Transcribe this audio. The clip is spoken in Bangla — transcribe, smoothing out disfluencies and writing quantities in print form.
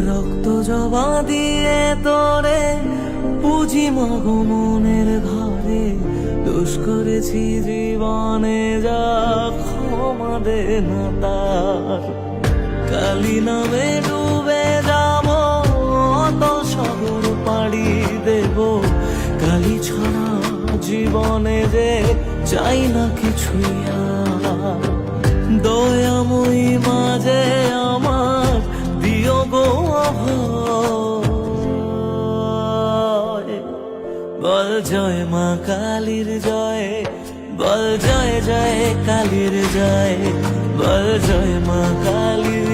রক্ত জবা দিয়ে তোরে পুজি মাগো মনের ঘরে, দোষ করেছি জীবনে যা ক্ষমা দে না তার। কালী নামে ডুবে যাব অতল সাগর পাড়ি দেব, কালী ছাড়া জীবনে যে চাই না কিছুই আর। দয়াময়ী মাঝে আমার দিও গো অভয়, বল জয় মা কালীর জয়, বল জয় জয় কালীর জয়, বল জয় মা কালীর